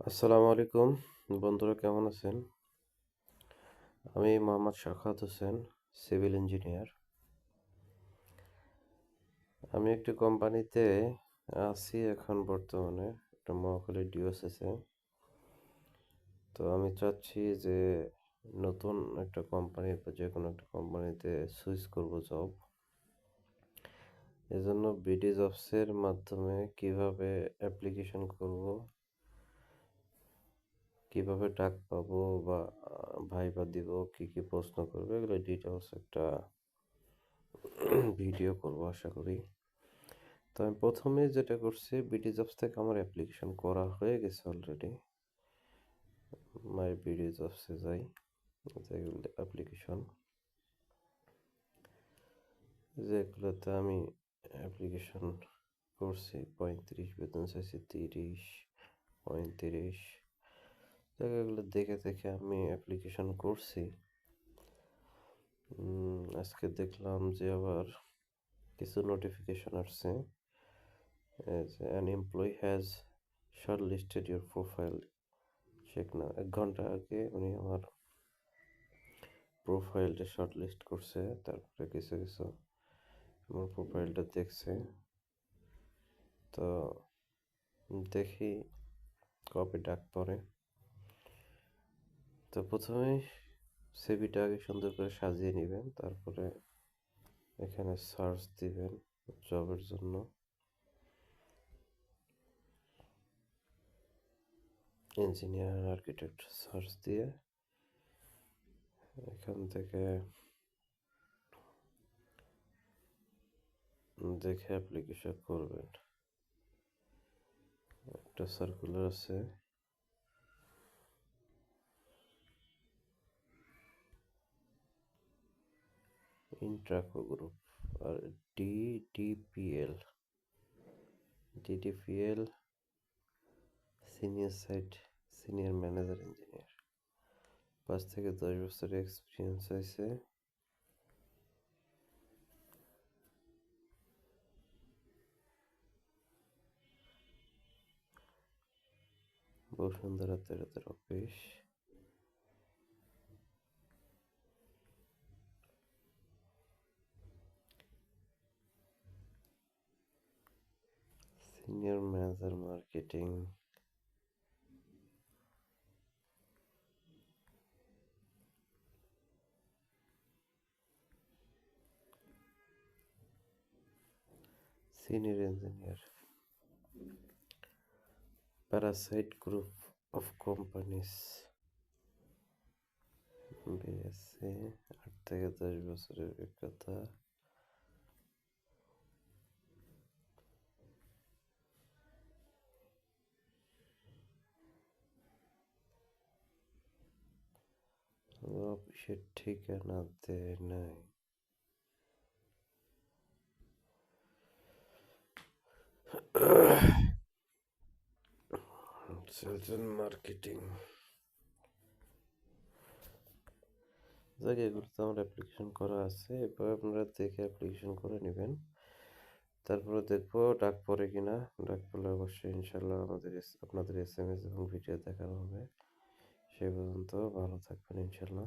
আসসালামু আলাইকুম বন্ধুরা, কেমন আছেন? আমি মোহাম্মদ শাখাওয়াত হোসেন, সিভিল ইঞ্জিনিয়ার। আমি একটি কোম্পানিতে আছি এখন বর্তমানে, একটা মহাখালী ডিওসিসে। তো আমি চাচ্ছি যে নতুন একটা কোম্পানি বা যে কোনো একটা কোম্পানিতে সুইচ করব জব। এজন্য বিডি জবসের মাধ্যমে কিভাবে অ্যাপ্লিকেশন করব, কিভাবে ডাক পাবো বা ভাইবা দিব, কি কি প্রশ্ন করবে, এগুলো ডিটেলস একটা ভিডিও করব আশা করি। তো আমি প্রথমে যেটা করছি, বিডি জবস থেকে আমার অ্যাপ্লিকেশন করা হয়ে গেছে অলরেডি। মাই বিডি জবসে যাই, অ্যাপ্লিকেশন যেগুলোতে আমি অ্যাপ্লিকেশন করছি। 35 বেতন চাইছি, 30, 35 জায়গাগুলো দেখে দেখে আমি অ্যাপ্লিকেশন করছি। আজকে দেখলাম যে আবার কিছু নোটিফিকেশন আসছে যে an employee has shortlisted your profile. Sheikh না, 1 ঘন্টা আগে উনি আমার প্রোফাইলটা শর্টলিস্ট করছে। তারপরে কিছু কিছু আমার প্রোফাইলটা দেখছে। তো দেখি কবে ডাক পড়ে। তো প্রথমেই সিভিটা আগে সুন্দর করে সাজিয়ে নেবেন, তারপরে এখানে সার্চ দিবেন জবের জন্য। ইঞ্জিনিয়ার আর্কিটেক্ট সার্চ দিয়ে এখান থেকে দেখে অ্যাপ্লিকেশন করবেন। একটা সার্কুলার আছে, ইন্ট্রাকো গ্রুপ আর DDPL DDPL senior manager engineer, 5 থেকে 10 বছরের এক্সপিরিয়েন্স হয়েছে। বসুন্ধরা তেরাদের office. Senior manager marketing, senior engineer, প্যারাসাইট গ্রুপ অফ কোম্পানিজ, বিএসসি, 8 থেকে 10 বছরের অভিজ্ঞতা। অফিসের ঠিকানা দেয় নাই। সেলস অ্যান্ড মার্কেটিং, এগুলোতে আমার অ্যাপ্লিকেশন করা আছে। এবার আপনারা দেখে অ্যাপ্লিকেশন করে নেবেন। তারপরে দেখবো ডাক পড়ে কিনা। ডাক পড়লে অবশ্যই ইনশাল্লাহ আপনাদের SMS এবং ভিডিও দেখানো হবে। সে পর্যন্ত ভালো থাকবেন ইনশাল্লাহ।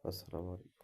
আসসালামু আলাইকুম।